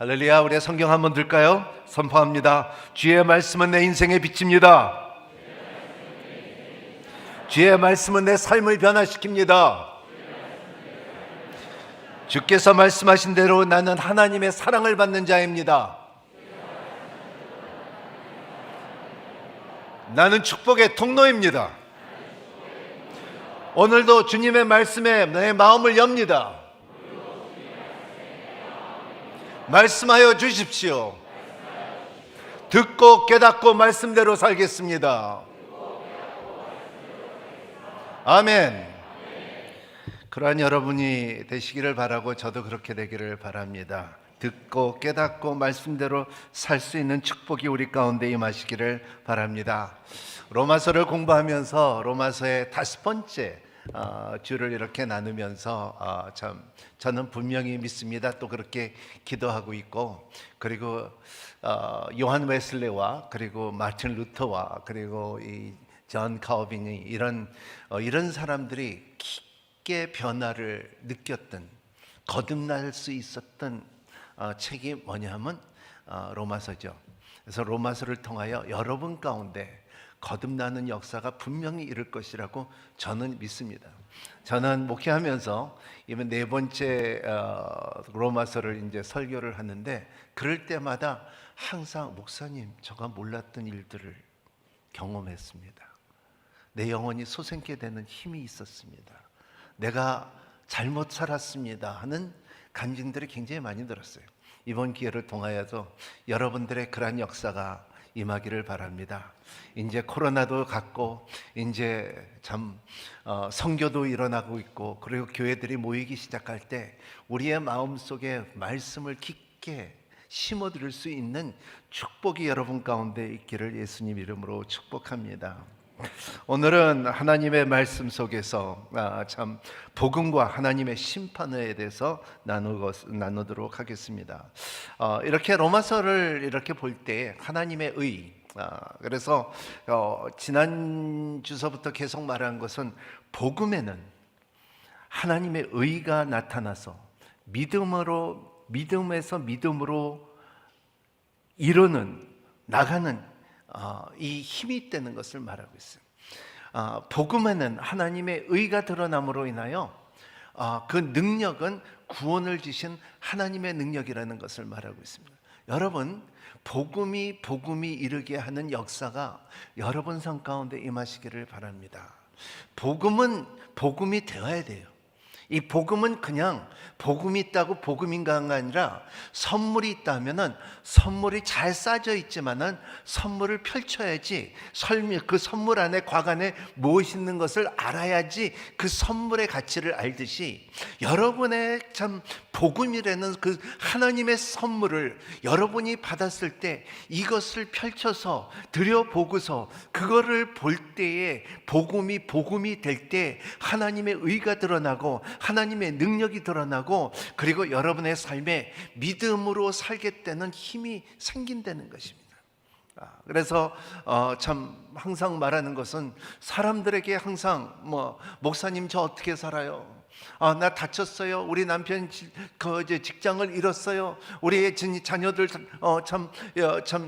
할렐루야. 우리 성경 한번 들까요? 선포합니다. 주의 말씀은 내 인생의 빛입니다. 주의 말씀은 내 삶을 변화시킵니다. 주께서 말씀하신 대로 나는 하나님의 사랑을 받는 자입니다. 나는 축복의 통로입니다. 오늘도 주님의 말씀에 내 마음을 엽니다. 말씀하여 주십시오. 듣고 깨닫고 말씀대로 살겠습니다. 아멘. 그러한 여러분이 되시기를 바라고 저도 그렇게 되기를 바랍니다. 듣고 깨닫고 말씀대로 살 수 있는 축복이 우리 가운데 임하시기를 바랍니다. 로마서를 공부하면서 로마서의 5번째 주를 이렇게 나누면서 저는 분명히 믿습니다. 또 그렇게 기도하고 있고, 그리고 요한 웨슬레와 그리고 마틴 루터와 그리고 이 존 카우빈이 이런 사람들이 깊게 변화를 느꼈던, 거듭날 수 있었던 책이 뭐냐면 로마서죠. 그래서 로마서를 통하여 여러분 가운데 거듭나는 역사가 분명히 이룰 것이라고 저는 믿습니다. 저는 목회하면서 이번 4번째 로마서를 이제 설교를 하는데, 그럴 때마다 항상 목사님, 제가 몰랐던 일들을 경험했습니다. 내 영혼이 솟게 되는 힘이 있었습니다. 내가 잘못 살았습니다 하는 간증들이 굉장히 많이 들었어요. 이번 기회를 통하여서 여러분들의 그러한 역사가 임하기를 바랍니다. 이제 코로나도 갔고, 이제 선교도 일어나고 있고, 그리고 교회들이 모이기 시작할 때 우리의 마음속에 말씀을 깊게 심어드릴 수 있는 축복이 여러분 가운데 있기를 예수님 이름으로 축복합니다. 오늘은 하나님의 말씀 속에서 복음과 하나님의 심판에 대해서 나누도록 하겠습니다. 이렇게 로마서를 이렇게 볼 때 하나님의 의, 그래서 지난 주서부터 계속 말한 것은 복음에는 하나님의 의가 나타나서 믿음에서 믿음으로 이루는 나가는 이 힘이 있다는 것을 말하고 있어요. 복음에는 하나님의 의가 드러남으로 인하여 그 능력은 구원을 주신 하나님의 능력이라는 것을 말하고 있습니다. 여러분, 복음이 이르게 하는 역사가 여러분 삶 가운데 임하시기를 바랍니다. 복음은 복음이 되어야 돼요. 이 복음은 그냥 복음이 있다고 복음인가가 아니라, 선물이 있다면은 선물이 잘 싸져 있지만은 선물을 펼쳐야지, 그 선물 안에 곽 안에 무엇이 있는 것을 알아야지 그 선물의 가치를 알듯이, 여러분의 복음이라는 그 하나님의 선물을 여러분이 받았을 때 이것을 펼쳐서 들여보고서 그거를 볼 때에 복음이 될 때 하나님의 의가 드러나고 하나님의 능력이 드러나고, 그리고 여러분의 삶에 믿음으로 살겠다는 힘이 생긴다는 것입니다. 그래서 항상 말하는 것은, 사람들에게 항상 목사님 저 어떻게 살아요? 나 다쳤어요. 우리 남편 직장을 잃었어요. 우리 자녀들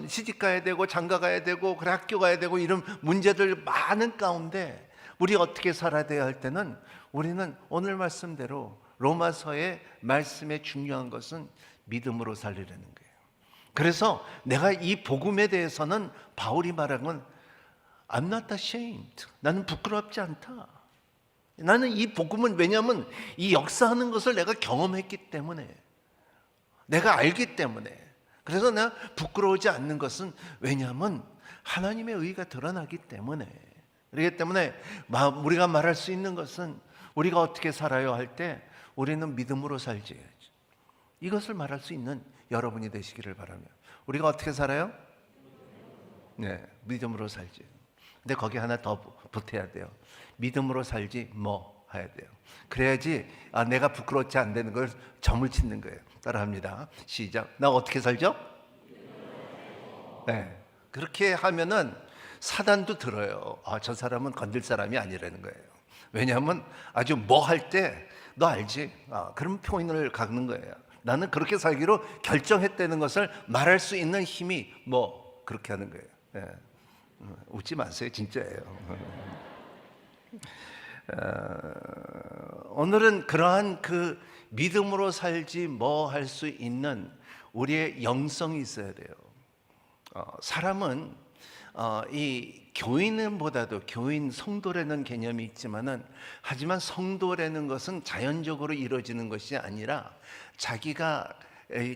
시집 가야 되고 장가 가야 되고 그래 학교 가야 되고, 이런 문제들 많은 가운데 우리 어떻게 살아야 돼야 할 때는, 우리는 오늘 말씀대로 로마서의 말씀의 중요한 것은 믿음으로 살리라는 거예요. 그래서 내가 이 복음에 대해서는 바울이 말한 건 I'm not ashamed. 나는 부끄럽지 않다. 나는 이 복음은, 왜냐하면 이 역사하는 것을 내가 경험했기 때문에, 내가 알기 때문에, 그래서 내가 부끄러워하지 않는 것은, 왜냐하면 하나님의 의가 드러나기 때문에. 그렇기 때문에 우리가 말할 수 있는 것은, 우리가 어떻게 살아요 할 때 우리는 믿음으로 살지, 이것을 말할 수 있는 여러분이 되시기를 바랍니다. 우리가 어떻게 살아요? 네, 믿음으로 살지. 근데 거기 하나 더 보태야 돼요. 믿음으로 살지 해야 돼요. 그래야지 내가 부끄럽지 않다는 걸 점을 짓는 거예요. 따라합니다. 시작. 나 어떻게 살죠? 네, 그렇게 하면은 사단도 들어요. 저 사람은 건들 사람이 아니라는 거예요. 왜냐하면 아주 할 때 너 알지? 그럼 표현을 갖는 거예요. 나는 그렇게 살기로 결정했다는 것을 말할 수 있는 힘이 뭐 그렇게 하는 거예요. 예. 웃지 마세요, 진짜예요. 오늘은 그러한 그 믿음으로 살지 뭐 할 수 있는 우리의 영성이 있어야 돼요. 사람은 이 교인보다도 교인 성도라는 개념이 있지만은 하지만 성도라는 것은 자연적으로 이루어지는 것이 아니라 자기가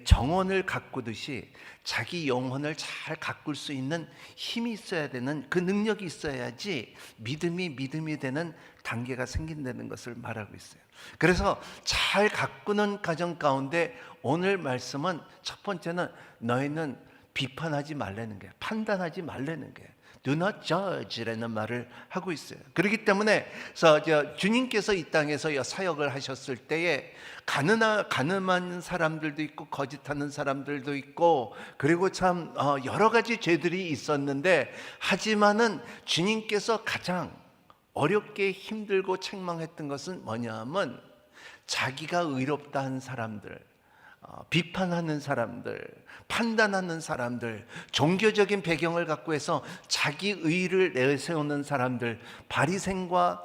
정원을 가꾸듯이 자기 영혼을 잘 가꿀 수 있는 힘이 있어야 되는, 그 능력이 있어야지 믿음이 되는 단계가 생긴다는 것을 말하고 있어요. 그래서 잘 가꾸는 과정 가운데 오늘 말씀은 첫 번째는 너희는 비판하지 말라는 거예요. 판단하지 말라는 거예요. Do not judge라는 말을 하고 있어요. 그렇기 때문에 주님께서 이 땅에서 사역을 하셨을 때에 가늠한 사람들도 있고 거짓하는 사람들도 있고 그리고 참 여러 가지 죄들이 있었는데, 하지만은 주님께서 가장 어렵게 힘들고 책망했던 것은 뭐냐 하면 자기가 의롭다 한 사람들, 비판하는 사람들, 판단하는 사람들, 종교적인 배경을 갖고 해서 자기 의를 내세우는 사람들, 바리새인과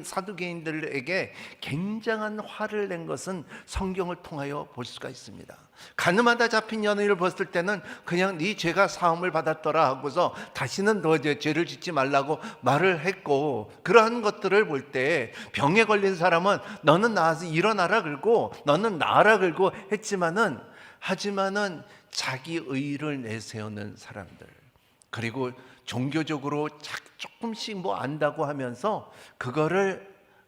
사두개인들에게 굉장한 화를 낸 것은 성경을 통하여 볼 수가 있습니다. 가늠하다 잡힌 연예인을 봤을 때는 그냥 네 죄가 사함을 받았더라 하고서 다시는 너 죄를 짓지 말라고 말을 했고, 그러한 것들을 볼 때 병에 걸린 사람은 너는 나와서 일어나라 그러고 너는 나아라 그러고 하지만은 자기 의를 내세우는 사람들, 그리고 종교적으로 조금씩 뭐 안다고 하면서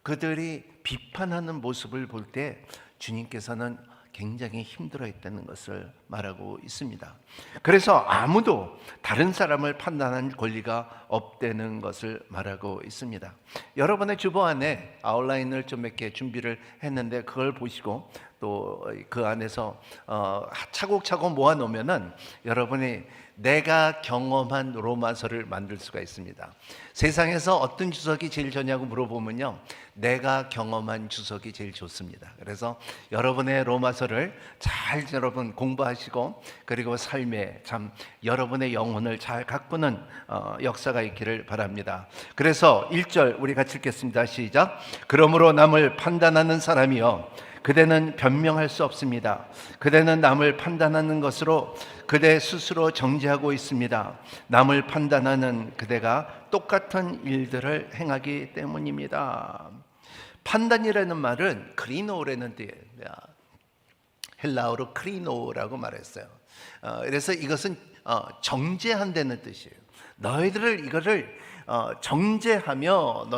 그들이 비판하는 모습을 볼 때 주님께서는 굉장히 힘들어 했다는 것을 말하고 있습니다. 그래서 아무도 다른 사람을 판단할 권리가 없다는 것을 말하고 있습니다. 여러분의 주보 안에 아웃라인을 좀 몇 개 준비를 했는데 그걸 보시고 또 그 안에서 차곡차곡 모아놓으면은 여러분이 내가 경험한 로마서를 만들 수가 있습니다. 세상에서 어떤 주석이 제일 좋냐고 물어보면요, 내가 경험한 주석이 제일 좋습니다. 그래서 여러분의 로마서를 잘 여러분 공부하시고 그리고 삶에 참 여러분의 영혼을 잘 가꾸는 역사가 있기를 바랍니다. 그래서 1절 우리 같이 읽겠습니다. 시작. 그러므로 남을 판단하는 사람이여 그대는 변명할 수 없습니다. 그대는 남을 판단하는 것으로 그대 스스로 정죄하고 있습니다. 남을 판단하는 그대가 똑같은 일들을 행하기 때문입니다. 판단이라는 말은 크리노라는 뜻이에요. 헬라어로 크리노라고 말했어요. 그래서 이것은 정죄한다는 뜻이에요. 이거를 정죄하며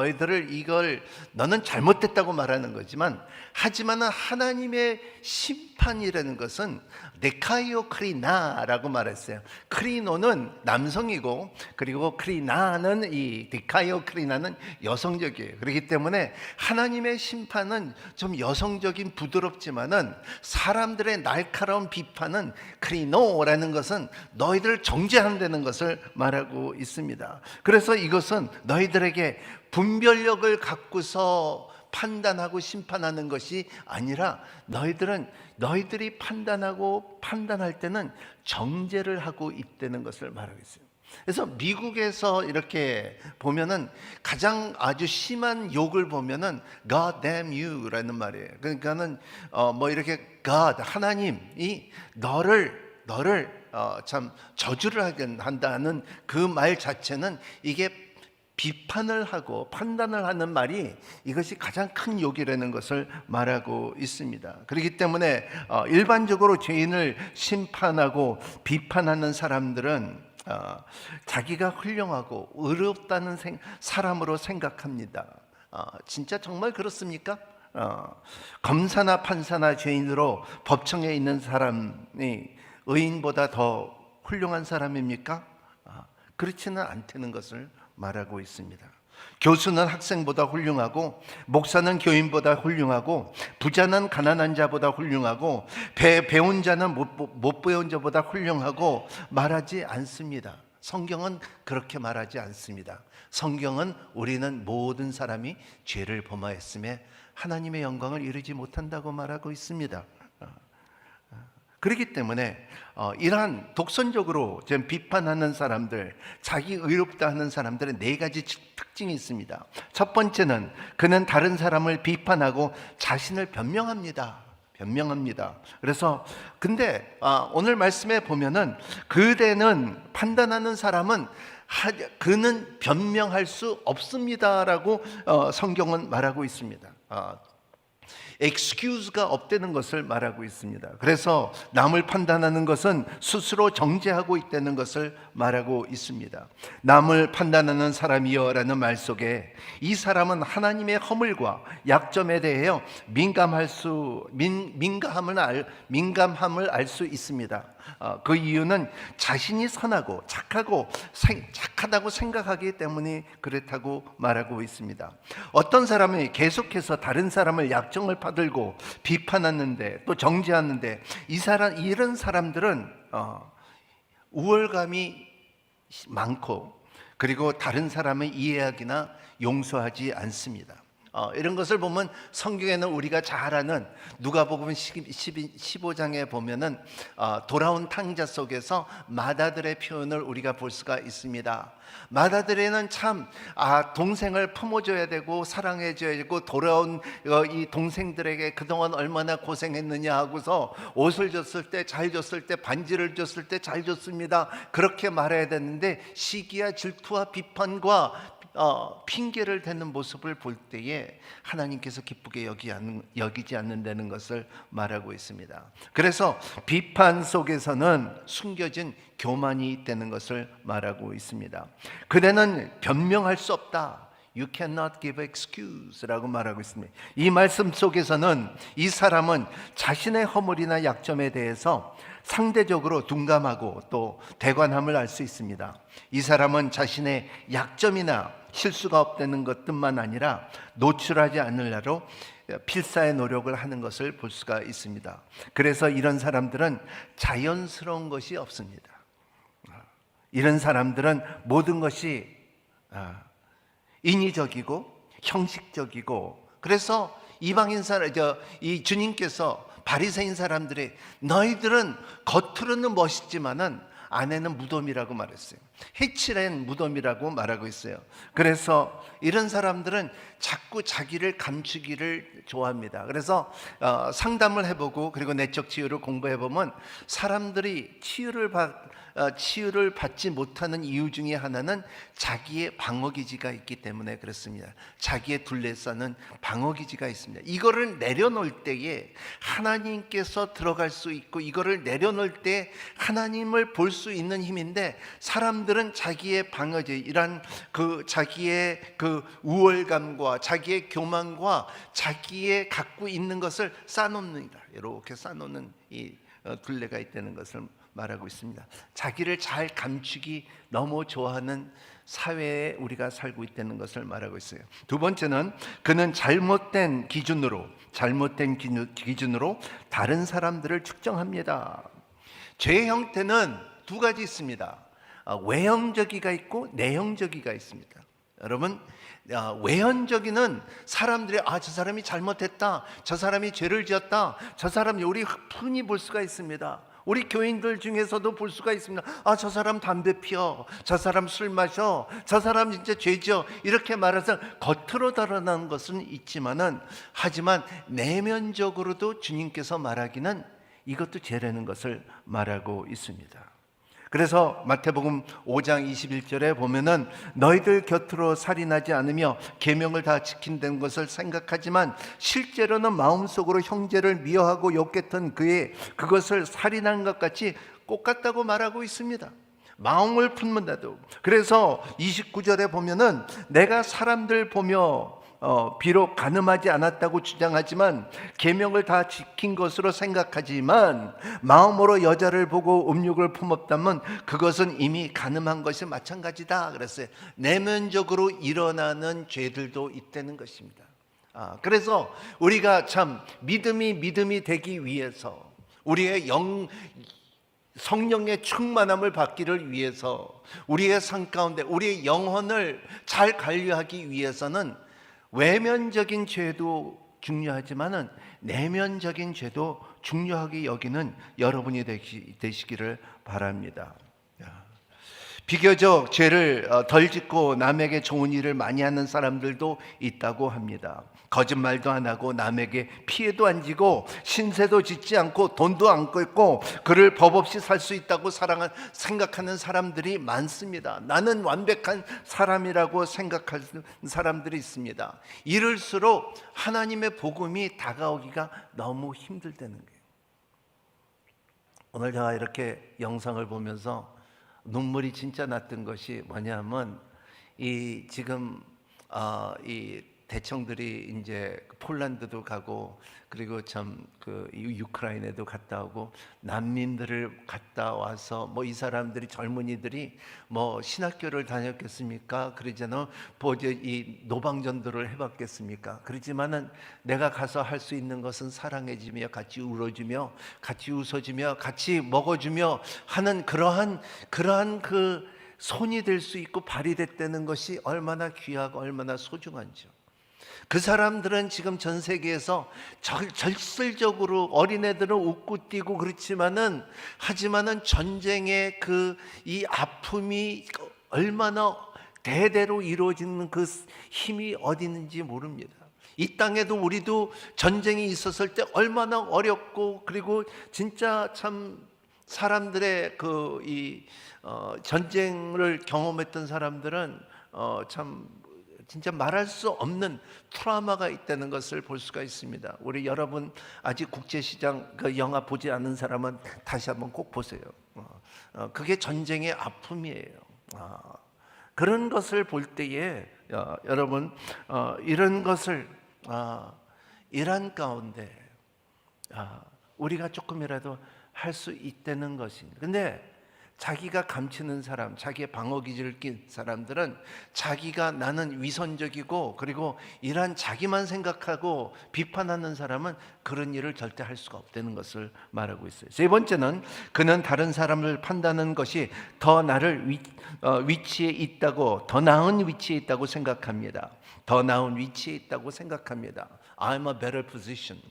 너는 잘못됐다고 말하는 거지만, 하지만은 하나님의 심판이라는 것은 네카이오 크리나라고 말했어요. 크리노는 남성이고 그리고 크리나는 이 네카이오 크리나는 여성적이에요. 그렇기 때문에 하나님의 심판은 좀 여성적인 부드럽지만은 사람들의 날카로운 비판은 크리노라는 것은 너희들을 정죄한다는 것을 말하고 있습니다. 그래서 이것은 너희들에게 분별력을 갖고서 판단하고 심판하는 것이 아니라 너희들이 판단할 때는 정죄를 하고 있다는 것을 말하고 있어요. 그래서 미국에서 이렇게 보면은 가장 아주 심한 욕을 보면은 God damn you라는 말이에요. 그러니까는 뭐 이렇게 God 하나님이 너를 참 저주를 한다는 그 말 자체는 이게 비판을 하고 판단을 하는 말이 이것이 가장 큰 욕이라는 것을 말하고 있습니다. 그렇기 때문에 일반적으로 죄인을 심판하고 비판하는 사람들은 자기가 훌륭하고 의롭다는 사람으로 생각합니다. 진짜 정말 그렇습니까? 검사나 판사나 죄인으로 법정에 있는 사람이 의인보다 더 훌륭한 사람입니까? 그렇지는 않다는 것을 말하고 있습니다. 교수는 학생보다 훌륭하고 목사는 교인보다 훌륭하고 부자는 가난한 자보다 훌륭하고 배운 자는 못 배운 자보다 훌륭하고 말하지 않습니다. 성경은 그렇게 말하지 않습니다. 성경은 우리는 모든 사람이 죄를 범하였음에 하나님의 영광을 이루지 못한다고 말하고 있습니다. 그렇기 때문에 이러한 독선적으로 좀 비판하는 사람들, 자기 의롭다 하는 사람들의 네 가지 특징이 있습니다. 첫 번째는 그는 다른 사람을 비판하고 자신을 변명합니다. 그래서 근데 오늘 말씀에 보면은 그대는 판단하는 사람은 그는 변명할 수 없습니다라고 성경은 말하고 있습니다. excuse가 없다는 것을 말하고 있습니다. 그래서 남을 판단하는 것은 스스로 정죄하고 있다는 것을 말하고 있습니다. 남을 판단하는 사람이여라는 말 속에 이 사람은 하나님의 허물과 약점에 대해 민감함을 알 수 있습니다. 그 이유는 자신이 선하고 착하다고 생각하기 때문에 그렇다고 말하고 있습니다. 어떤 사람이 계속해서 다른 사람을 약점을 파들고 비판하는데 또 정죄하는데 이런 사람들은 우월감이 많고 그리고 다른 사람을 이해하기나 용서하지 않습니다. 이런 것을 보면 성경에는 우리가 잘 아는 누가복음 15장에 보면은 돌아온 탕자 속에서 마다들의 표현을 우리가 볼 수가 있습니다. 마다들에는 참 동생을 품어줘야 되고 사랑해줘야 되고 돌아온 이 동생들에게 그동안 얼마나 고생했느냐 하고서 옷을 줬을 때 잘 줬을 때 반지를 줬을 때 잘 줬습니다 그렇게 말해야 되는데 시기와 질투와 비판과 핑계를 대는 모습을 볼 때에 하나님께서 기쁘게 여기지 않는다는 것을 말하고 있습니다. 그래서 비판 속에서는 숨겨진 교만이 있다는 것을 말하고 있습니다. 그대는 변명할 수 없다. You cannot give excuse라고 말하고 있습니다. 이 말씀 속에서는 이 사람은 자신의 허물이나 약점에 대해서 상대적으로 둔감하고 또 대관함을 알 수 있습니다. 이 사람은 자신의 약점이나 실수가 없다는 것뿐만 아니라 노출하지 않으려고 필사의 노력을 하는 것을 볼 수가 있습니다. 그래서 이런 사람들은 자연스러운 것이 없습니다. 이런 사람들은 모든 것이 인위적이고 형식적이고 그래서 이방인 사람 이 주님께서 바리새인 사람들이 너희들은 겉으로는 멋있지만은 안에는 무덤이라고 말했어요. 해칠한 무덤이라고 말하고 있어요. 그래서 이런 사람들은 자꾸 자기를 감추기를 좋아합니다. 그래서 상담을 해보고 그리고 내적 치유를 공부해보면 사람들이 치유를 받지 못하는 이유 중에 하나는 자기의 방어기지가 있기 때문에 그렇습니다. 자기의 둘레싸는 방어기지가 있습니다. 이거를 내려놓을 때에 하나님께서 들어갈 수 있고 이거를 내려놓을 때 하나님을 볼 수 있는 힘인데 사람들은 자기의 방어지 이란 자기의 우월감과 자기의 교만과 자기의 갖고 있는 것을 쌓아놓습니다. 이렇게 쌓아놓는 이 둘레가 있다는 것을 말하고 있습니다. 자기를 잘 감추기 너무 좋아하는 사회에 우리가 살고 있다는 것을 말하고 있어요. 두 번째는 그는 잘못된 기준으로 다른 사람들을 측정합니다. 죄의 형태는 두 가지 있습니다. 외형적이가 있고 내형적이가 있습니다. 여러분 외형적이는 사람들이 저 사람이 잘못했다, 저 사람이 죄를 지었다, 저 사람이 우리 흔히 볼 수가 있습니다. 우리 교인들 중에서도 볼 수가 있습니다. 저 사람 담배 피워, 저 사람 술 마셔, 저 사람 진짜 죄지어 이렇게 말해서 겉으로 드러나는 것은 있지만은 하지만 내면적으로도 주님께서 말하기는 이것도 죄라는 것을 말하고 있습니다. 그래서 마태복음 5장 21절에 보면은 너희들 곁으로 살인하지 않으며 계명을 다 지킨다는 것을 생각하지만 실제로는 마음속으로 형제를 미워하고 욕했던 그것을 살인한 것 같이 똑같다고 말하고 있습니다. 마음을 품는다도. 그래서 29절에 보면은 내가 사람들 보며 비록 간음하지 않았다고 주장하지만 계명을 다 지킨 것으로 생각하지만 마음으로 여자를 보고 음욕을 품었다면 그것은 이미 간음한 것이 마찬가지다 그랬어요. 내면적으로 일어나는 죄들도 있다는 것입니다. 그래서 우리가 참 믿음이 되기 위해서 우리의 성령의 충만함을 받기를 위해서 우리의 삶 가운데 우리의 영혼을 잘 관리하기 위해서는 외면적인 죄도 중요하지만은 내면적인 죄도 중요하게 여기는 여러분이 되시기를 바랍니다. 비교적 죄를 덜 짓고 남에게 좋은 일을 많이 하는 사람들도 있다고 합니다. 거짓말도 안 하고 남에게 피해도 안 지고 신세도 짓지 않고 돈도 안 긁고 그를 법 없이 살 수 있다고 생각하는 사람들이 많습니다. 나는 완벽한 사람이라고 생각하는 사람들이 있습니다. 이럴수록 하나님의 복음이 다가오기가 너무 힘들다는 거예요. 오늘 제가 이렇게 영상을 보면서 눈물이 진짜 났던 것이 뭐냐면 이 지금 이 대청들이 이제 폴란드도 가고 그리고 유크라이나에도 갔다 오고 난민들을 갔다 와서 뭐 이 사람들이 젊은이들이 뭐 신학교를 다녔겠습니까? 그러잖아. 이 노방전도를 해봤겠습니까? 그렇지만은 내가 가서 할 수 있는 것은 사랑해주며 같이 울어주며 같이 웃어주며 같이 먹어주며 하는 그러한 그 손이 될 수 있고 발이 됐다는 것이 얼마나 귀하고 얼마나 소중한지요. 그 사람들은 지금 전 세계에서 절실적으로 어린애들은 웃고 뛰고 그렇지만은 하지만은 전쟁의 이 아픔이 얼마나 대대로 이루어지는 그 힘이 어디 있는지 모릅니다. 이 땅에도 우리도 전쟁이 있었을 때 얼마나 어렵고 그리고 진짜 참 사람들의 전쟁을 경험했던 사람들은 참 진짜 말할 수 없는 트라우마가 있다는 것을 볼 수가 있습니다. 우리 여러분 아직 국제시장 영화 보지 않은 사람은 다시 한번 꼭 보세요. 그게 전쟁의 아픔이에요. 그런 것을 볼 때에 여러분 이런 것을 이란 가운데 우리가 조금이라도 할 수 있다는 것입니다. 근데 자기가 감추는 사람, 자기의 방어기질을 낀 사람들은 자기가 나는 위선적이고 그리고 이러한 자기만 생각하고 비판하는 사람은 그런 일을 절대 할 수가 없다는 것을 말하고 있어요. 세 번째는 그는 다른 사람을 판단하는 것이 더 나를 위치에 있다고, 더 나은 위치에 있다고 생각합니다. 더 나은 위치에 있다고 생각합니다. I'm a better position.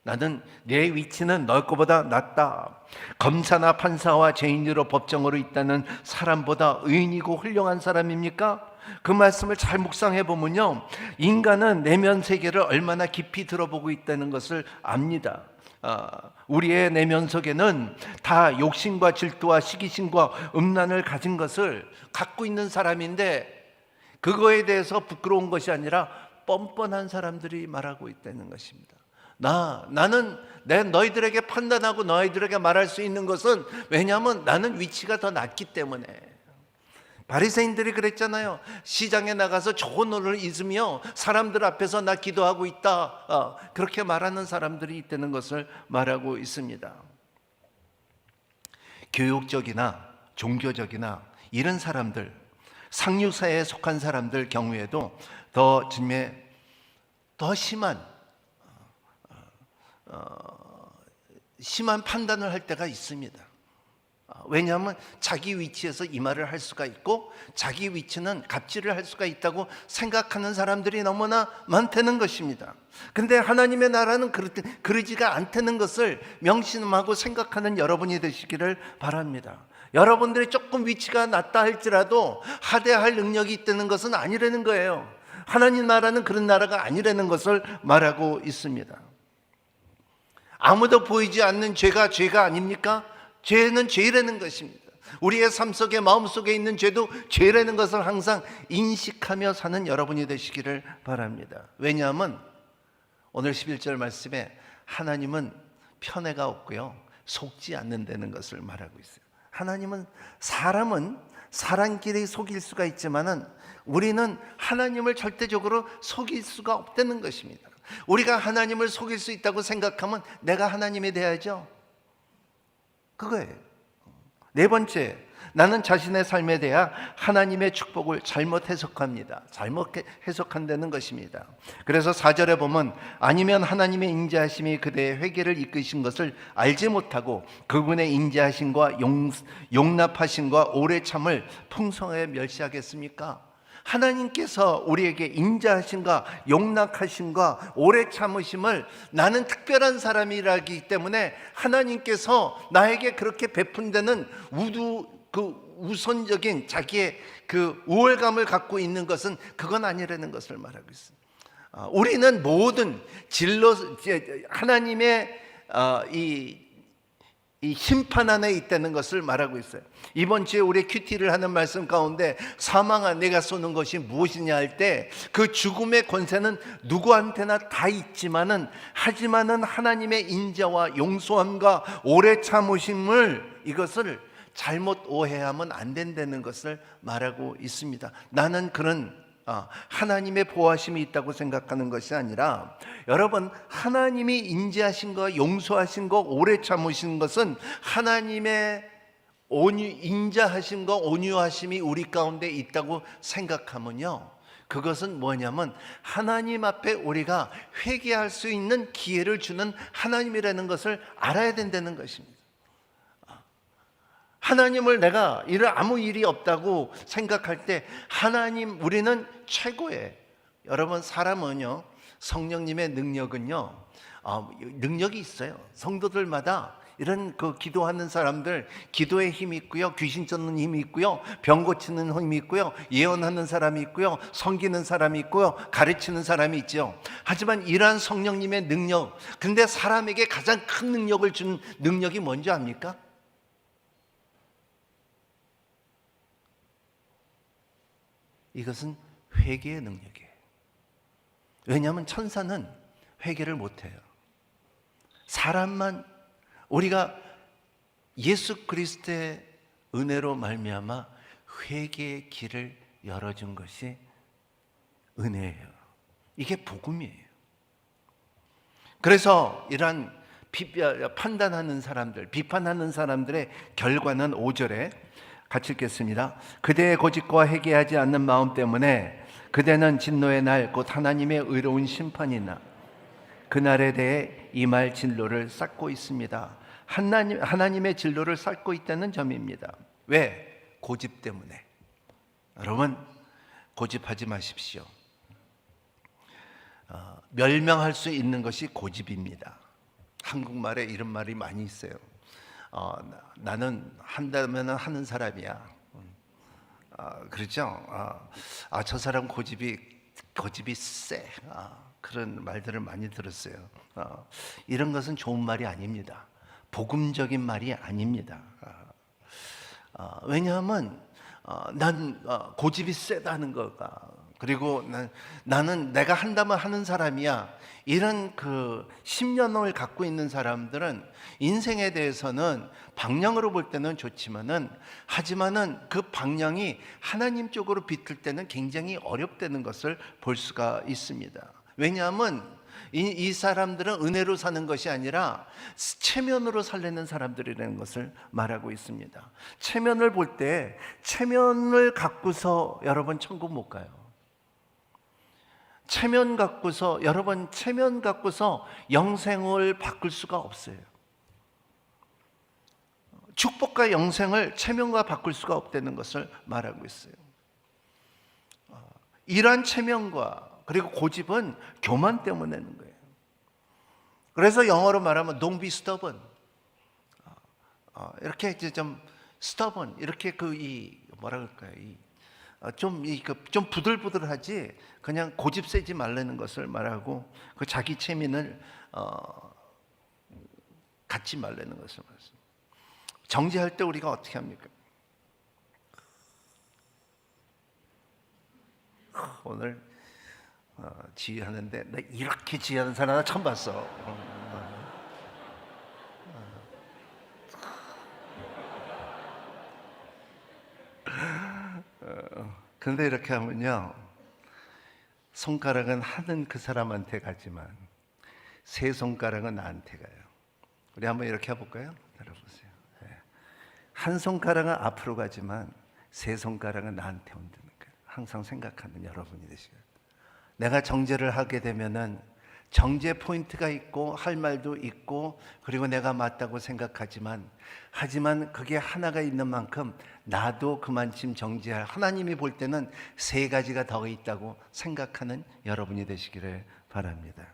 나는 내 위치는 너 거보다 낫다. 검사나 판사와 죄인으로 법정으로 있다는 사람보다 의인이고 훌륭한 사람입니까? 그 말씀을 잘 묵상해 보면요, 인간은 내면 세계를 얼마나 깊이 들어보고 있다는 것을 압니다. 우리의 내면 속에는 다 욕심과 질투와 시기심과 음란을 가진 것을 갖고 있는 사람인데 그거에 대해서 부끄러운 것이 아니라 뻔뻔한 사람들이 말하고 있다는 것입니다. 나는 너희들에게 판단하고 너희들에게 말할 수 있는 것은 왜냐하면 나는 위치가 더 낮기 때문에. 바리새인들이 그랬잖아요. 시장에 나가서 좋은 옷을 입으며 사람들 앞에서 나 기도하고 있다, 그렇게 말하는 사람들이 있다는 것을 말하고 있습니다. 교육적이나 종교적이나 이런 사람들, 상류사회에 속한 사람들 경우에도 더 심한 판단을 할 때가 있습니다. 왜냐하면 자기 위치에서 이 말을 할 수가 있고 자기 위치는 갑질을 할 수가 있다고 생각하는 사람들이 너무나 많다는 것입니다. 근데 하나님의 나라는 그러지가 않다는 것을 명심하고 생각하는 여러분이 되시기를 바랍니다. 여러분들이 조금 위치가 낮다 할지라도 하대할 능력이 있다는 것은 아니라는 거예요. 하나님 나라는 그런 나라가 아니라는 것을 말하고 있습니다. 아무도 보이지 않는 죄가 아닙니까? 죄는 죄라는 것입니다. 우리의 삶 속에 마음속에 있는 죄도 죄라는 것을 항상 인식하며 사는 여러분이 되시기를 바랍니다. 왜냐하면 오늘 11절 말씀에 하나님은 편애가 없고요, 속지 않는다는 것을 말하고 있어요. 하나님은 사람끼리 속일 수가 있지만은 우리는 하나님을 절대적으로 속일 수가 없다는 것입니다. 우리가 하나님을 속일 수 있다고 생각하면 내가 하나님이 돼야죠. 그거예요. 네 번째, 나는 자신의 삶에 대한 하나님의 축복을 잘못 해석합니다. 잘못 해석한다는 것입니다. 그래서 4절에 보면 아니면 하나님의 인자하심이 그대의 회개를 이끄신 것을 알지 못하고 그분의 인자하심과 용납하심과 오래 참을 풍성하게 멸시하겠습니까? 하나님께서 우리에게 인자하심과 용납하심과 오래 참으심을 나는 특별한 사람이라기 때문에 하나님께서 나에게 그렇게 베푼다는 우선적인 자기의 그 우월감을 갖고 있는 것은 그건 아니라는 것을 말하고 있습니다. 우리는 모든 하나님의 이 심판 안에 있다는 것을 말하고 있어요. 이번 주에 우리 큐티를 하는 말씀 가운데 사망아 내가 쏘는 것이 무엇이냐 할 때 그 죽음의 권세는 누구한테나 다 있지만은 하지만은 하나님의 인자와 용서함과 오래 참으심을 이것을 잘못 오해하면 안 된다는 것을 말하고 있습니다. 나는 그런 하나님의 보호하심이 있다고 생각하는 것이 아니라 여러분 하나님이 인자하신 거 용서하신 거 오래 참으신 것은 하나님의 인자하신 거 온유하심이 우리 가운데 있다고 생각하면요 그것은 뭐냐면 하나님 앞에 우리가 회개할 수 있는 기회를 주는 하나님이라는 것을 알아야 된다는 것입니다. 하나님을 내가 아무 일이 없다고 생각할 때 하나님 우리는 최고의 여러분 사람은요 성령님의 능력은요 능력이 있어요. 성도들마다 이런 기도하는 사람들 기도의 힘이 있고요 귀신 쫓는 힘이 있고요 병 고치는 힘이 있고요 예언하는 사람이 있고요 섬기는 사람이 있고요 가르치는 사람이 있죠. 하지만 이러한 성령님의 능력 근데 사람에게 가장 큰 능력을 준 능력이 뭔지 압니까? 이것은 회개의 능력이에요. 왜냐하면 천사는 회개를 못해요. 사람만 우리가 예수 그리스도의 은혜로 말미암아 회개의 길을 열어준 것이 은혜예요. 이게 복음이에요. 그래서 이러한 판단하는 사람들, 비판하는 사람들의 결과는 5절에 같이 읽겠습니다. 그대의 고집과 회개하지 않는 마음 때문에 그대는 진노의 날 곧 하나님의 의로운 심판이나 그날에 대해 임할 진로를 쌓고 있습니다. 하나님의 진로를 쌓고 있다는 점입니다. 왜? 고집 때문에. 여러분 고집하지 마십시오. 멸명할 수 있는 것이 고집입니다. 한국말에 이런 말이 많이 있어요. 나는 한다면 하는 사람이야. 그렇죠? 저 사람 고집이 세. 그런 말들을 많이 들었어요. 이런 것은 좋은 말이 아닙니다. 복음적인 말이 아닙니다. 왜냐하면 난 고집이 세다는 거가 그리고 나는 내가 한다면 하는 사람이야. 이런 신념을 갖고 있는 사람들은 인생에 대해서는 방향으로 볼 때는 좋지만은 하지만은 그 방향이 하나님 쪽으로 비틀 때는 굉장히 어렵다는 것을 볼 수가 있습니다. 왜냐하면 이 사람들은 은혜로 사는 것이 아니라 체면으로 살려는 사람들이라는 것을 말하고 있습니다. 체면을 볼 때 체면을 갖고서 여러분 천국 못 가요. 체면 갖고서 여러분 체면 갖고서 영생을 바꿀 수가 없어요. 축복과 영생을 체면과 바꿀 수가 없다는 것을 말하고 있어요. 이러한 체면과 그리고 고집은 교만 때문에 내는 거예요. 그래서 영어로 말하면 don't be stubborn. 이렇게 이제 좀 stubborn 이렇게 뭐라 그럴까요? 좀 부들부들하지 그냥 고집 세지 말라는 것을 말하고 자기 체면을 갖지 말라는 것을 말합니다. 정지할 때 우리가 어떻게 합니까? 오늘 지휘하는데 나 이렇게 지휘하는 사람 하나 처음 봤어. 그런데 이렇게 하면요 손가락은 하는 그 사람한테 가지만 세 손가락은 나한테 가요. 우리 한번 이렇게 해볼까요? 들어보세요. 한 손가락은 앞으로 가지만 세 손가락은 나한테 온다는 거예요. 항상 생각하는 여러분이 되시고요. 내가 정죄를 하게 되면은 정죄 포인트가 있고 할 말도 있고 그리고 내가 맞다고 생각하지만 그게 하나가 있는 만큼 나도 그만큼 정죄할, 하나님이 볼 때는 세 가지가 더 있다고 생각하는 여러분이 되시기를 바랍니다.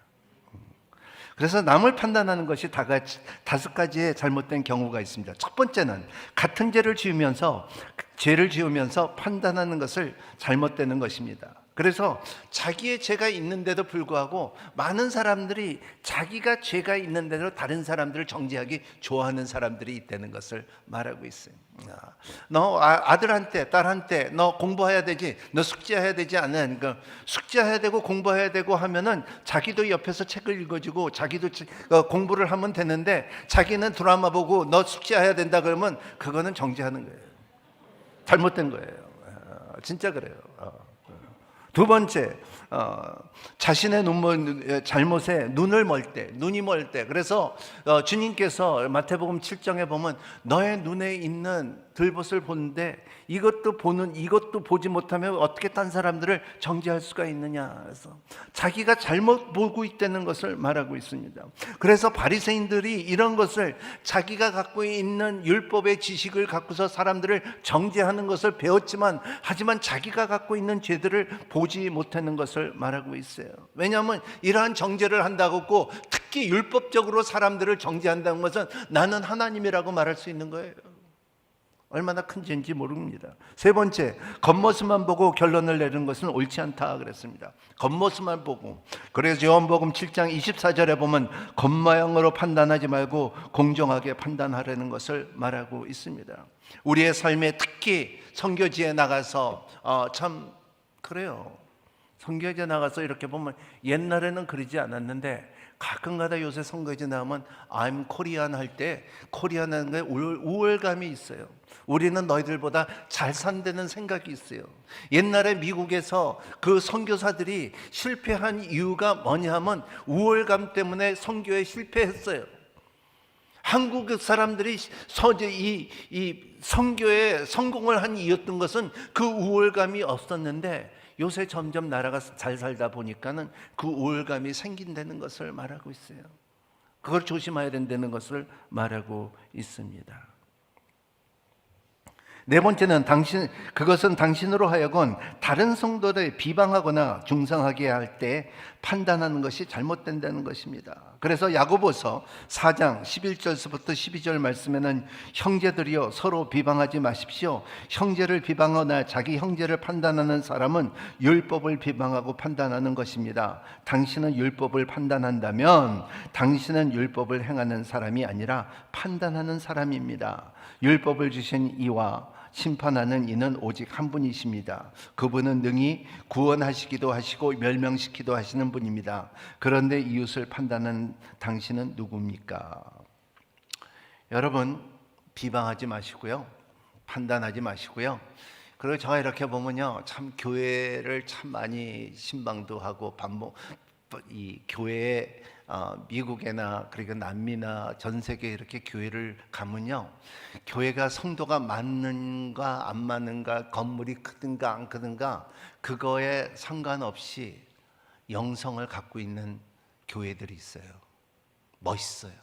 그래서 남을 판단하는 것이 다섯 가지의 잘못된 경우가 있습니다. 첫 번째는 같은 죄를 지으면서 판단하는 것을 잘못되는 것입니다. 그래서 자기의 죄가 있는데도 불구하고 많은 사람들이 자기가 죄가 있는데도 다른 사람들을 정죄하기 좋아하는 사람들이 있다는 것을 말하고 있어요. 너 아들한테 딸한테 너 공부해야 되지, 너 숙제해야 되지 않은 숙제해야 되고 공부해야 되고 하면은 자기도 옆에서 책을 읽어주고 자기도 공부를 하면 되는데 자기는 드라마 보고 너 숙제해야 된다 그러면 그거는 정죄하는 거예요. 잘못된 거예요. 진짜 그래요. 두 번째, 자신의 잘못에 눈이 멀 때. 그래서 주님께서 마태복음 7장에 보면 너의 눈에 있는 들봇을 보는데 이것도 보지 못하면 어떻게 딴 사람들을 정죄할 수가 있느냐. 그래서 자기가 잘못 보고 있다는 것을 말하고 있습니다. 그래서 바리새인들이 이런 것을 자기가 갖고 있는 율법의 지식을 갖고서 사람들을 정죄하는 것을 배웠지만 하지만 자기가 갖고 있는 죄들을 보지 못하는 것을 말하고 있어요. 왜냐하면 이러한 정죄를 한다고 특히 율법적으로 사람들을 정죄한다는 것은 나는 하나님이라고 말할 수 있는 거예요. 얼마나 큰 죄인지 모릅니다. 세 번째, 겉모습만 보고 결론을 내리는 것은 옳지 않다 그랬습니다. 겉모습만 보고. 그래서 요한복음 7장 24절에 보면 겉모양으로 판단하지 말고 공정하게 판단하라는 것을 말하고 있습니다. 우리의 삶에 특히 선교지에 나가서 참 그래요. 선교지에 나가서 이렇게 보면 옛날에는 그러지 않았는데 가끔가다 요새 선교지 나오면 I'm Korean 할 때 코리안하는 게 우월감이 있어요. 우리는 너희들보다 잘 산다는 생각이 있어요. 옛날에 미국에서 그 선교사들이 실패한 이유가 뭐냐면 우월감 때문에 선교에 실패했어요. 한국 사람들이 이 선교에 성공을 한 이유였던 것은 그 우월감이 없었는데 요새 점점 나라가 잘 살다 보니까는 그 우월감이 생긴다는 것을 말하고 있어요. 그걸 조심해야 된다는 것을 말하고 있습니다. 네 번째는 그것은 당신으로 하여금 다른 성도를 비방하거나 중상하게 할 때 판단하는 것이 잘못된다는 것입니다. 그래서 야고보서 4장 11절부터 12절 말씀에는 형제들이여 서로 비방하지 마십시오. 형제를 비방하거나 자기 형제를 판단하는 사람은 율법을 비방하고 판단하는 것입니다. 당신은 율법을 판단한다면 당신은 율법을 행하는 사람이 아니라 판단하는 사람입니다. 율법을 주신 이와 심판하는 이는 오직 한 분이십니다. 그분은 능히 구원하시기도 하시고 멸명시키기도 하시는 분입니다. 그런데 이웃을 판단하는 당신은 누굽니까? 여러분, 비방하지 마시고요, 판단하지 마시고요. 그리고 제가 이렇게 보면요, 참 교회를 참 많이 신방도 하고 이 교회에 미국이나 그리고 남미나 전 세계 이렇게 교회를 가면요, 교회가 성도가 많는가 안 많은가, 건물이 크든가 안 크든가 그거에 상관없이 영성을 갖고 있는 교회들이 있어요. 멋있어요.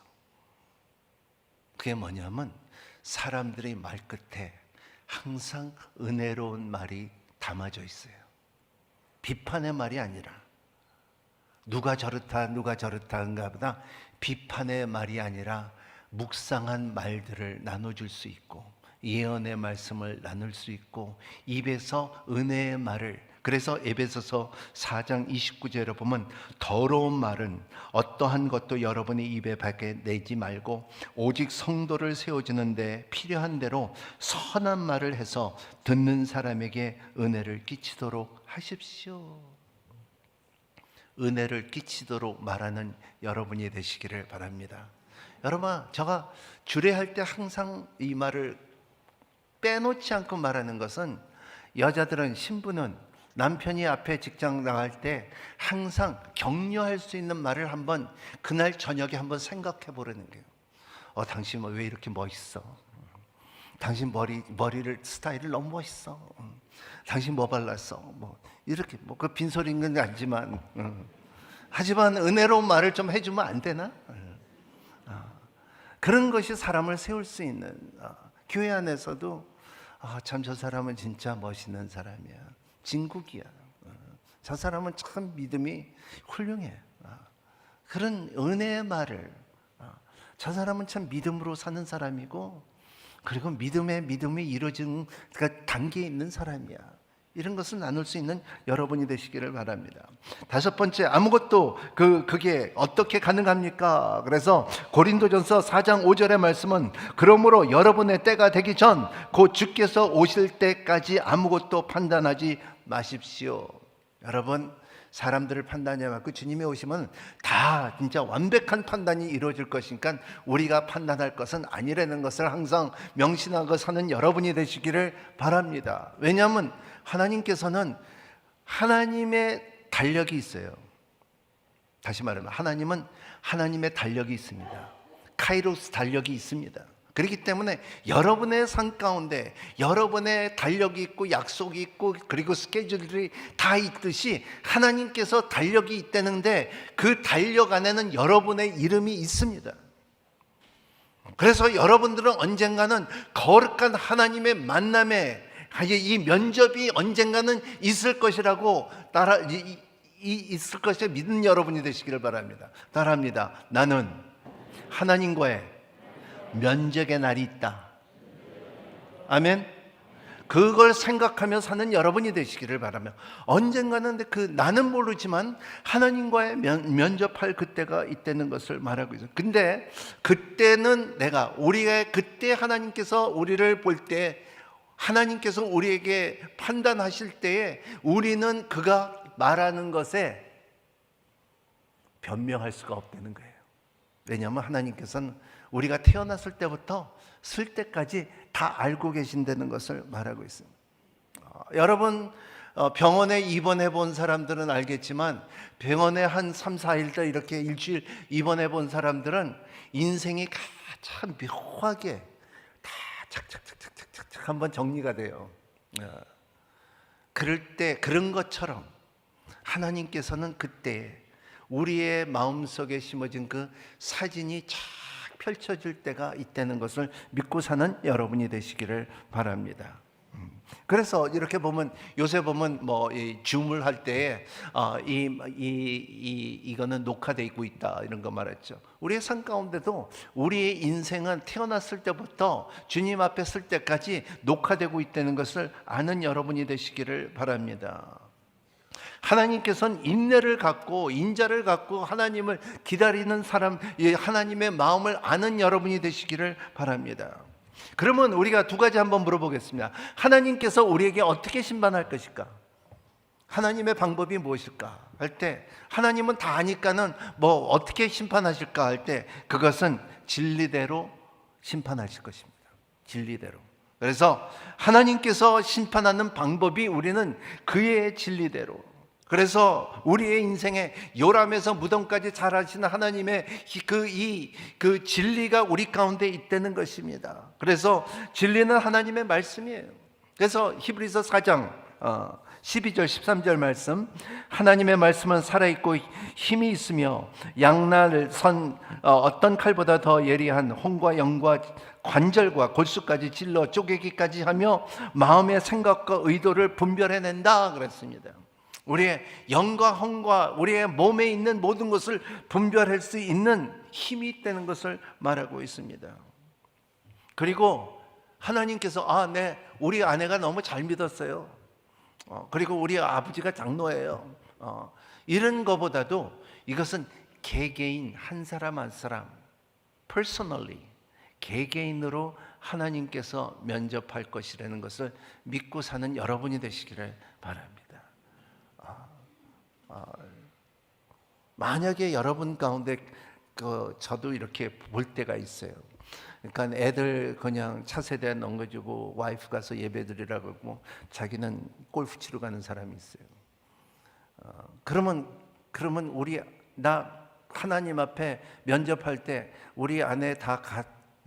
그게 뭐냐면 사람들의 말끝에 항상 은혜로운 말이 담아져 있어요. 비판의 말이 아니라 누가 저렇다인가 보다 비판의 말이 아니라 묵상한 말들을 나눠줄 수 있고 예언의 말씀을 나눌 수 있고 입에서 은혜의 말을, 그래서 에베소서 4장 29절에 보면 더러운 말은 어떠한 것도 여러분의 입에 밖에 내지 말고 오직 성도를 세워주는데 필요한 대로 선한 말을 해서 듣는 사람에게 은혜를 끼치도록 하십시오. 은혜를 끼치도록 말하는 여러분이 되시기를 바랍니다. 여러분, 제가 주례할 때 항상 이 말을 빼놓지 않고 말하는 것은 여자들은, 신부는 남편이 앞에 직장 나갈 때 항상 격려할 수 있는 말을 한번 그날 저녁에 한번 생각해 보라는 거예요. 당신 왜 이렇게 멋있어? 당신 머리를 스타일을 너무 멋있어. 당신 뭐 발랐어? 뭐 이렇게 그 빈소리인 건 아니지만 하지만 은혜로운 말을 좀 해주면 안 되나? 그런 것이 사람을 세울 수 있는, 교회 안에서도 참 저 사람은 진짜 멋있는 사람이야, 진국이야, 저 사람은 참 믿음이 훌륭해, 그런 은혜의 말을, 저 사람은 참 믿음으로 사는 사람이고, 그리고 믿음이 이루어진 단계에 있는 사람이야, 이런 것을 나눌 수 있는 여러분이 되시기를 바랍니다. 다섯 번째, 아무것도 그게 어떻게 가능합니까? 그래서 고린도전서 4장 5절의 말씀은, 그러므로 여러분의 때가 되기 전 곧 주께서 오실 때까지 아무것도 판단하지 마십시오. 여러분, 사람들을 판단해갖고 주님이 오시면 다 진짜 완벽한 판단이 이루어질 것이니까 우리가 판단할 것은 아니라는 것을 항상 명심하고 사는 여러분이 되시기를 바랍니다. 왜냐하면 하나님께서는 하나님의 달력이 있어요. 다시 말하면 하나님은 하나님의 달력이 있습니다. 카이로스 달력이 있습니다. 그렇기 때문에 여러분의 삶 가운데 여러분의 달력이 있고 약속이 있고 그리고 스케줄이 다 있듯이 하나님께서 달력이 있다는데 그 달력 안에는 여러분의 이름이 있습니다. 그래서 여러분들은 언젠가는 거룩한 하나님의 만남에 이 면접이 언젠가는 있을 것이라고 있을 것을 믿는 여러분이 되시기를 바랍니다. 따라합니다. 나는 하나님과의 면접의 날이 있다. 아멘. 그걸 생각하며 사는 여러분이 되시기를 바라며, 언젠가는 나는 모르지만 하나님과의 면접할 그때가 있다는 것을 말하고 있어요. 근데 그때는 우리가 그때 하나님께서 우리를 볼 때, 하나님께서 우리에게 판단하실 때에 우리는 그가 말하는 것에 변명할 수가 없다는 거예요. 왜냐하면 하나님께서는 우리가 태어났을 때부터 쓸 때까지 다 알고 계신다는 것을 말하고 있습니다. 여러분, 병원에 입원해 본 사람들은 알겠지만 병원에 한 3, 4일 더 이렇게 일주일 입원해 본 사람들은 인생이 참 묘하게 다 착착착착착착 한번 정리가 돼요. 그럴 때 그런 것처럼 하나님께서는 그때 우리의 마음속에 심어진 그 사진이 쫙 펼쳐질 때가 있다는 것을 믿고 사는 여러분이 되시기를 바랍니다. 그래서 이렇게 보면, 요새 보면 줌을 할 때에 이거는 녹화되어 있다 이런 거 말했죠. 우리의 삶 가운데도 우리의 인생은 태어났을 때부터 주님 앞에 설 때까지 녹화되고 있다는 것을 아는 여러분이 되시기를 바랍니다. 하나님께서는 인내를 갖고 인자를 갖고 하나님을 기다리는 사람, 하나님의 마음을 아는 여러분이 되시기를 바랍니다. 그러면 우리가 두 가지 한번 물어보겠습니다. 하나님께서 우리에게 어떻게 심판할 것일까? 하나님의 방법이 무엇일까? 할 때, 하나님은 다 아니까는 어떻게 심판하실까? 할 때, 그것은 진리대로 심판하실 것입니다. 진리대로. 그래서 하나님께서 심판하는 방법이 우리는 그의 진리대로. 그래서 우리의 인생에 요람에서 무덤까지 잘하시는 하나님의 그 진리가 우리 가운데 있다는 것입니다. 그래서 진리는 하나님의 말씀이에요. 그래서 히브리서 4장 12절 13절 말씀, 하나님의 말씀은 살아있고 힘이 있으며 양날 선 어떤 칼보다 더 예리한 혼과 영과 관절과 골수까지 찔러 쪼개기까지 하며 마음의 생각과 의도를 분별해낸다 그랬습니다. 우리의 영과 혼과 우리의 몸에 있는 모든 것을 분별할 수 있는 힘이 있다는 것을 말하고 있습니다. 그리고 하나님께서 우리 아내가 너무 잘 믿었어요. 그리고 우리 아버지가 장로예요. 이런 것보다도 이것은 개개인 한 사람 한 사람 personally 개개인으로 하나님께서 면접할 것이라는 것을 믿고 사는 여러분이 되시기를 바랍니다. 만약에 여러분 가운데 저도 이렇게 볼 때가 있어요. 그러니까 애들 그냥 차세대 넘겨주고 와이프 가서 예배 드리라고 하고 자기는 골프 치러 가는 사람이 있어요. 그러면 나 하나님 앞에 면접할 때 우리 아내 다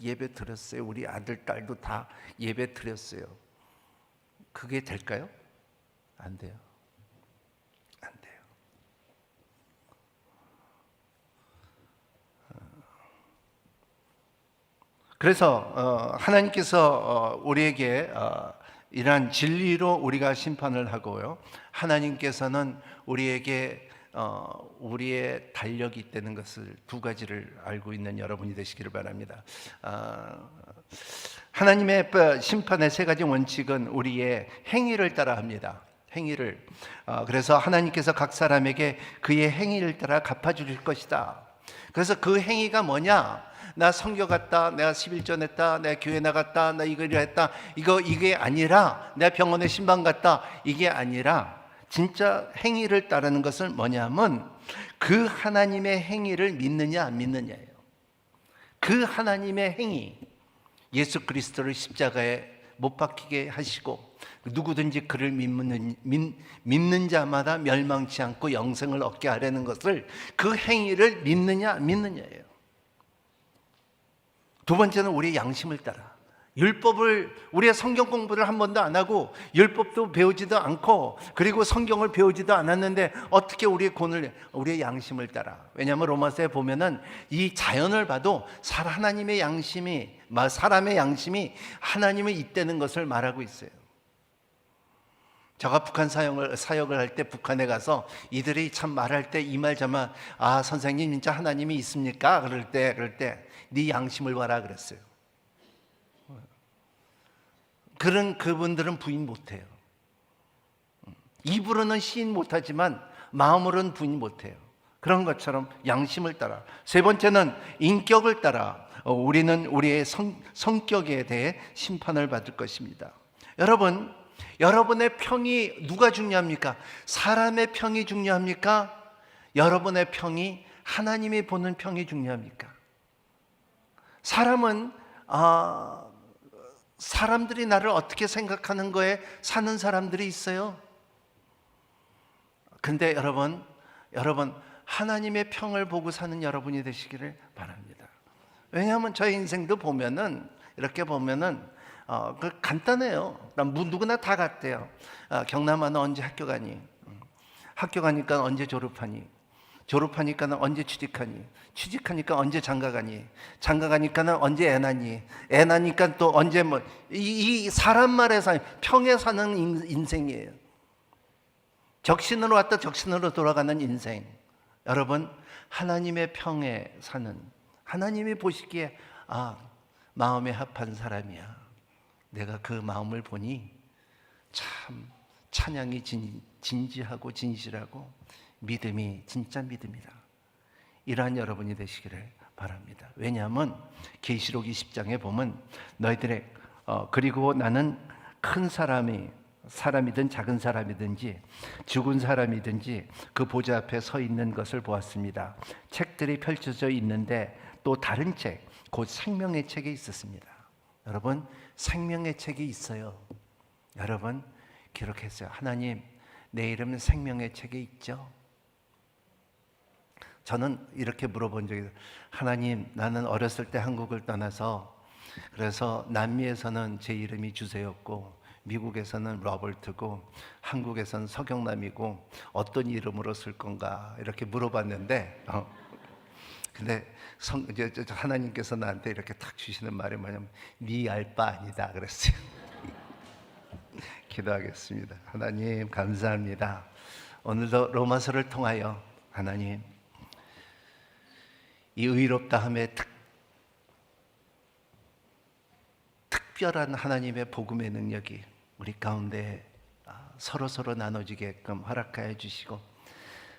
예배 드렸어요. 우리 아들 딸도 다 예배 드렸어요. 그게 될까요? 안 돼요. 안 돼요. 그래서 하나님께서 우리에게 이러한 진리로 우리가 심판을 하고요, 하나님께서는 우리에게 우리의 달력이 있다는 것을 두 가지를 알고 있는 여러분이 되시기를 바랍니다. 하나님의 심판의 세 가지 원칙은 우리의 행위를 따라 합니다. 행위를. 그래서 하나님께서 각 사람에게 그의 행위를 따라 갚아줄 것이다. 그래서 그 행위가 뭐냐? 나 선교 갔다, 내가 11전 했다, 내가 교회 나갔다, 나 이걸 했다, 이게 아니라, 내가 병원에 신방 갔다, 이게 아니라 진짜 행위를 따르는 것은 뭐냐면 그 하나님의 행위를 믿느냐 안 믿느냐예요. 그 하나님의 행위, 예수 그리스도를 십자가에 못 박히게 하시고 누구든지 그를 믿는 자마다 멸망치 않고 영생을 얻게 하려는 것을, 그 행위를 믿느냐 안 믿느냐예요. 두 번째는 우리의 양심을 따라. 율법을, 우리의 성경 공부를 한 번도 안 하고 율법도 배우지도 않고 그리고 성경을 배우지도 않았는데 어떻게 우리의 양심을 따라. 왜냐하면 로마서에 보면은 이 자연을 봐도 하나님의 양심이, 사람의 양심이 하나님을 잇대는 것을 말하고 있어요. 제가 북한 사역을 할 때 북한에 가서 이들이 참 말할 때 이 말 저말, 선생님 진짜 하나님이 있습니까? 그럴 때 네 양심을 봐라 그랬어요. 그분들은 부인 못해요. 입으로는 시인 못하지만 마음으로는 부인 못해요. 그런 것처럼 양심을 따라. 세 번째는 인격을 따라. 우리는 우리의 성격에 대해 심판을 받을 것입니다. 여러분의 평이 누가 중요합니까? 사람의 평이 중요합니까? 여러분의 평이 하나님이 보는 평이 중요합니까? 사람은 사람들이 나를 어떻게 생각하는 거에 사는 사람들이 있어요. 근데 여러분 하나님의 평을 보고 사는 여러분이 되시기를 바랍니다. 왜냐하면 저의 인생도 보면은, 이렇게 보면은 간단해요. 누구나 다 같대요. 경남아 너 언제 학교 가니? 학교 가니까 언제 졸업하니? 졸업하니까는 언제 취직하니? 취직하니까 언제 장가 가니? 장가 가니까는 언제 애 낳니? 애 낳으니까 또 언제 이 사람 말에 평에 사는 인생이에요. 적신으로 왔다 적신으로 돌아가는 인생. 여러분, 하나님의 평에 사는, 하나님이 보시기에 마음에 합한 사람이야. 내가 그 마음을 보니 참 찬양이 진지하고 진실하고 믿음이 진짜 믿음이다. 이러한 여러분이 되시기를 바랍니다. 왜냐하면 계시록 20장에 보면 너희들의 그리고 나는 큰 사람이든 작은 사람이든지 죽은 사람이든지 그 보좌 앞에 서 있는 것을 보았습니다. 책들이 펼쳐져 있는데 또 다른 책, 곧 생명의 책에 있었습니다. 여러분, 생명의 책이 있어요. 여러분, 기록했어요. 하나님, 내 이름은 생명의 책에 있죠? 저는 이렇게 물어본 적이 있어요. 하나님, 나는 어렸을 때 한국을 떠나서, 그래서 남미에서는 제 이름이 주세였고 미국에서는 로버트고 한국에서는 서경남이고 어떤 이름으로 쓸 건가 이렇게 물어봤는데 근데 하나님께서 나한테 이렇게 탁 주시는 말이 뭐냐면 네 알 바 아니다 그랬어요. 기도하겠습니다. 하나님 감사합니다. 오늘도 로마서를 통하여 하나님 이 의롭다함의 특별한 하나님의 복음의 능력이 우리 가운데 서로 나눠지게끔 허락하여 주시고,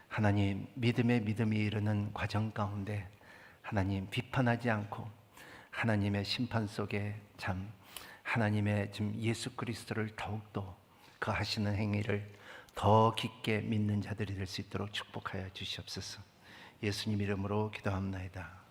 하나님 믿음이 이르는 과정 가운데 하나님 비판하지 않고 하나님의 심판 속에 참 하나님의 지금 예수 그리스도를 더욱더 그 하시는 행위를 더 깊게 믿는 자들이 될 수 있도록 축복하여 주시옵소서. 예수님 이름으로 기도합나이다.